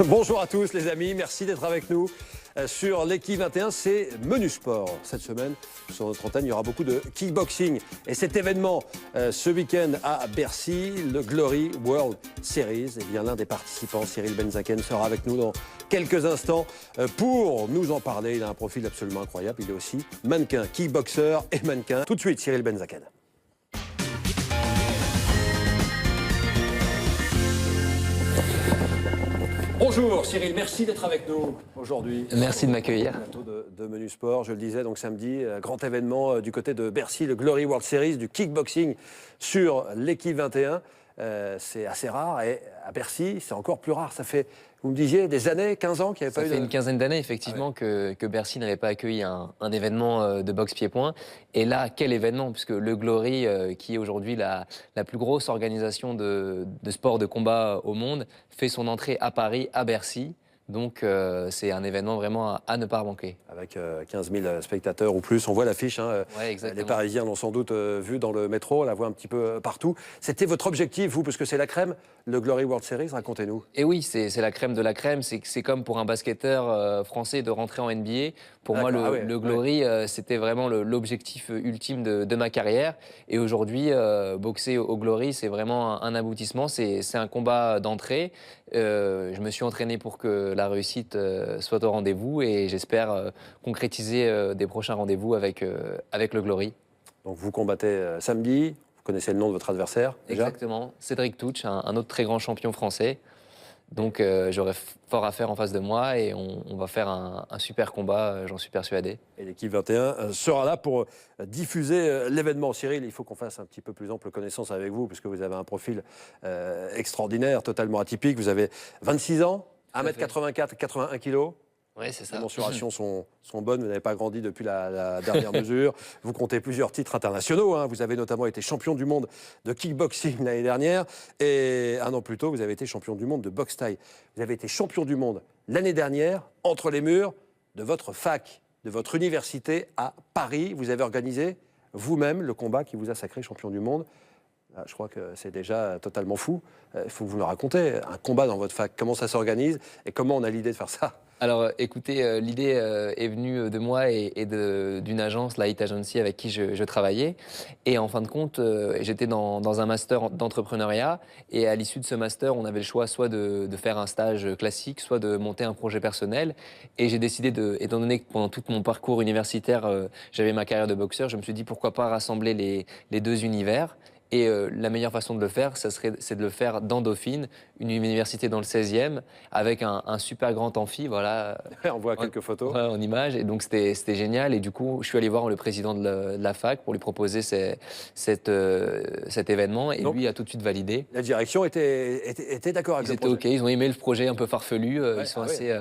Bonjour à tous les amis, merci d'être avec nous sur l'équipe 21, c'est Menu Sport. Cette semaine, sur notre antenne, il y aura beaucoup de kickboxing. Et cet événement, ce week-end à Bercy, le Glory World Series, eh bien l'un des participants, Cyril Benzaken, sera avec nous dans quelques instants pour nous en parler. Il a un profil absolument incroyable, il est aussi mannequin, kickboxer et mannequin. Tout de suite, Cyril Benzaken. Bonjour Cyril, merci d'être avec nous aujourd'hui. Merci de m'accueillir. Plateau de Menu Sport, je le disais, donc samedi, grand événement du côté de Bercy, le Glory World Series du kickboxing sur l'équipe 21. C'est assez rare et à Bercy, c'est encore plus rare. Ça fait, vous me disiez, des années, 15 ans qu'il n'y avait pas eu de... Ça fait une quinzaine d'années, effectivement, que Bercy n'avait pas accueilli un événement de boxe pied-point. Et là, quel événement, puisque le Glory, qui est aujourd'hui la plus grosse organisation de sport de combat au monde, fait son entrée à Paris, à Bercy. Donc, c'est un événement vraiment à ne pas manquer. Avec 15 000 spectateurs ou plus, on voit l'affiche. Hein, ouais, les Parisiens l'ont sans doute vu dans le métro, on la voit un petit peu partout. C'était votre objectif, vous, parce que c'est la crème, le Glory World Series, racontez-nous. Et oui, c'est la crème de la crème. C'est comme pour un basketteur français de rentrer en NBA. Pour moi, le Glory, c'était vraiment l'objectif ultime de ma carrière. Et aujourd'hui, boxer au Glory, c'est vraiment un aboutissement. C'est un combat d'entrée. Je me suis entraîné pour que la réussite soit au rendez-vous et j'espère concrétiser des prochains rendez-vous avec le Glory. Donc vous combattez samedi, vous connaissez le nom de votre adversaire déjà? Exactement, Cédric Touch, un autre très grand champion français. Donc j'aurai fort à faire en face de moi et on va faire un super combat, j'en suis persuadé. Et l'équipe 21 sera là pour diffuser l'événement. Cyril, il faut qu'on fasse un petit peu plus ample connaissance avec vous, puisque vous avez un profil extraordinaire, totalement atypique. Vous avez 26 ans, 1m84, 81 kg. Oui, c'est ça. Les mensurations sont bonnes, vous n'avez pas grandi depuis la dernière mesure. Vous comptez plusieurs titres internationaux. Hein. Vous avez notamment été champion du monde de kickboxing l'année dernière. Et un an plus tôt, vous avez été champion du monde de boxe thaï. Vous avez été champion du monde l'année dernière, entre les murs de votre fac, de votre université à Paris. Vous avez organisé vous-même le combat qui vous a sacré champion du monde. Je crois que c'est déjà totalement fou. Il faut que vous nous racontiez un combat dans votre fac. Comment ça s'organise et comment on a l'idée de faire ça? Alors écoutez, l'idée est venue de moi et d'une agence, la Hit Agency, avec qui je travaillais. Et en fin de compte, j'étais dans un master d'entrepreneuriat. Et à l'issue de ce master, on avait le choix soit de faire un stage classique, soit de monter un projet personnel. Et j'ai décidé, étant donné que pendant tout mon parcours universitaire, j'avais ma carrière de boxeur, je me suis dit pourquoi pas rassembler les deux univers. Et la meilleure façon de le faire, c'est de le faire dans Dauphine, une université dans le 16e, avec un super grand amphi, voilà. On voit quelques photos. En image, et donc c'était génial. Et du coup, je suis allé voir le président de la fac pour lui proposer cet événement, et donc, lui a tout de suite validé. La direction était d'accord avec le projet. Ils étaient OK, ils ont aimé le projet un peu farfelu, ils sont assez...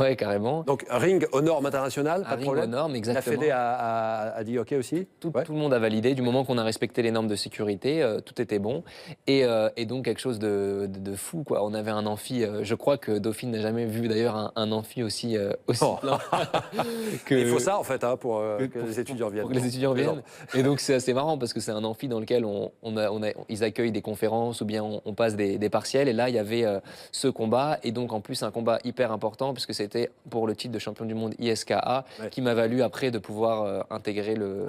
ouais, carrément. Donc ring aux normes internationales, pas de problème. Ring aux normes, exactement. La Fédé a dit OK aussi. Tout le monde a validé, du moment qu'on a respecté les normes de sécurité, tout était bon. Et donc quelque chose de fou, quoi. On avait un amphi, je crois que Dauphine n'a jamais vu d'ailleurs un amphi aussi plein. Il faut ça en fait hein, pour que les étudiants viennent. Pour que les étudiants viennent. Et donc c'est assez marrant parce que c'est un amphi dans lequel ils accueillent des conférences ou bien on passe des partiels. Et là il y avait ce combat et donc en plus un combat hyper important puisque c'était pour le titre de champion du monde ISKA qui m'a valu après de pouvoir intégrer le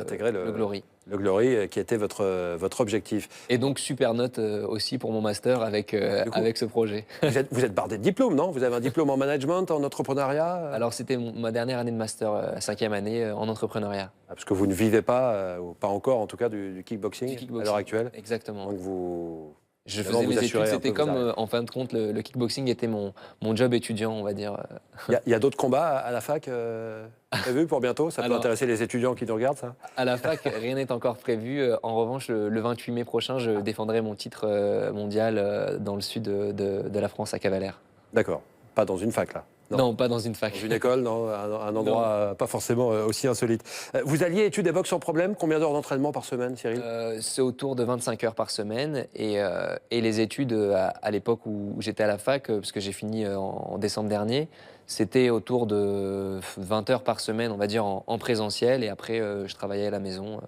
Glory. Le Glory qui était votre objectif. Et donc super note aussi pour mon master avec ce projet. Vous êtes bardé de diplômes, non? Vous avez un diplôme en management, en entrepreneuriat? Alors c'était ma dernière année de master, 5e année en entrepreneuriat. Parce que vous ne vivez pas, ou pas encore en tout cas, du kickboxing à l'heure actuelle. Exactement. Donc vous... Je faisais mes études, c'était comme, en fin de compte, le kickboxing était mon job étudiant, on va dire. Il y a d'autres combats à la fac prévus pour bientôt? Ça peut intéresser les étudiants qui nous regardent, ça? À la fac, rien n'est encore prévu. En revanche, le 28 mai prochain, je défendrai mon titre mondial dans le sud de la France, à Cavalère. D'accord. Pas dans une fac, là? Non, pas dans une fac. Dans une école, non, un endroit pas forcément aussi insolite. Vous alliez études et boxe sans problème? Combien d'heures d'entraînement par semaine, Cyril? C'est autour de 25 heures par semaine. Et les études, à l'époque où j'étais à la fac, parce que j'ai fini en décembre dernier, c'était autour de 20 heures par semaine, on va dire, en présentiel. Et après, je travaillais à la maison.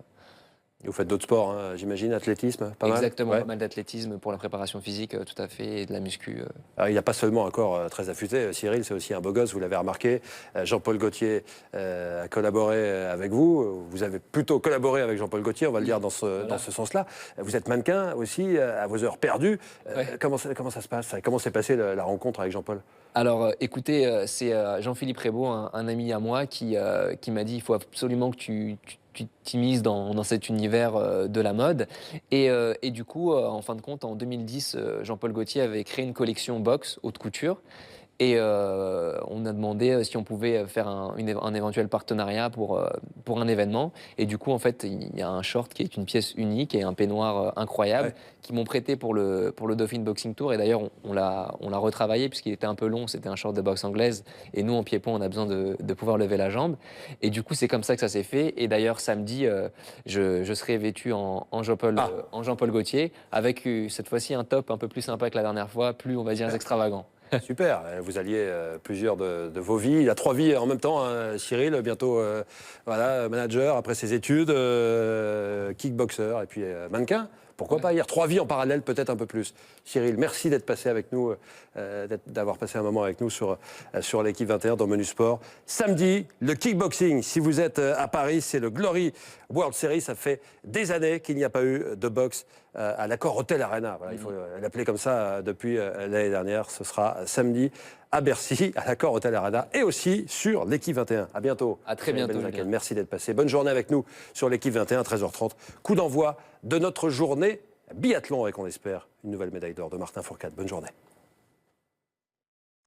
Vous faites d'autres sports, hein, j'imagine, athlétisme, pas mal. Exactement, Ouais. pas mal d'athlétisme pour la préparation physique, tout à fait, et de la muscu. Alors, il n'y a pas seulement un corps très affûté, Cyril, c'est aussi un beau gosse, vous l'avez remarqué. Jean-Paul Gaultier a collaboré avec vous. Vous avez plutôt collaboré avec Jean-Paul Gaultier, on va le dire dans ce sens-là. Vous êtes mannequin aussi, à vos heures perdues. Ouais. Comment ça se passe? Comment s'est passée la rencontre avec Jean-Paul? Alors, écoutez, c'est Jean-Philippe Rébaud, un ami à moi, qui m'a dit il faut absolument que tu t'immises dans cet univers de la mode. Et du coup, en fin de compte, en 2010, Jean-Paul Gaultier avait créé une collection box haute couture. Et on a demandé si on pouvait faire un éventuel partenariat pour un événement. Et du coup, en fait, il y a un short qui est une pièce unique et un peignoir incroyable Ouais. qui m'ont prêté pour le Dauphin Boxing Tour. Et d'ailleurs, on l'a retravaillé puisqu'il était un peu long. C'était un short de boxe anglaise. Et nous, en pied-pont, on a besoin de pouvoir lever la jambe. Et du coup, c'est comme ça que ça s'est fait. Et d'ailleurs, samedi, je serai vêtu en Jean-Paul Gaultier avec cette fois-ci un top un peu plus sympa que la dernière fois, plus, on va dire, extravagant. Super, vous alliez plusieurs de vos vies. Il a 3 vies en même temps, hein, Cyril, bientôt voilà, manager, après ses études, kickboxer et puis mannequin. Pourquoi pas hier 3 vies en parallèle, peut-être un peu plus. Cyril, merci d'être passé avec nous, d'avoir passé un moment avec nous sur l'équipe 21 dans Menu Sport. Samedi, le kickboxing. Si vous êtes à Paris, c'est le Glory World Series. Ça fait des années qu'il n'y a pas eu de boxe à l'Accor Hotel Arena. Voilà, il faut l'appeler comme ça depuis l'année dernière. Ce sera samedi à Bercy, à l'Accor Hotel Arena et aussi sur l'équipe 21. À bientôt. À très bientôt, Julien. Merci d'être passé. Bonne journée avec nous sur l'équipe 21, 13h30. Coup d'envoi de notre journée biathlon avec, on espère, une nouvelle médaille d'or de Martin Fourcade. Bonne journée.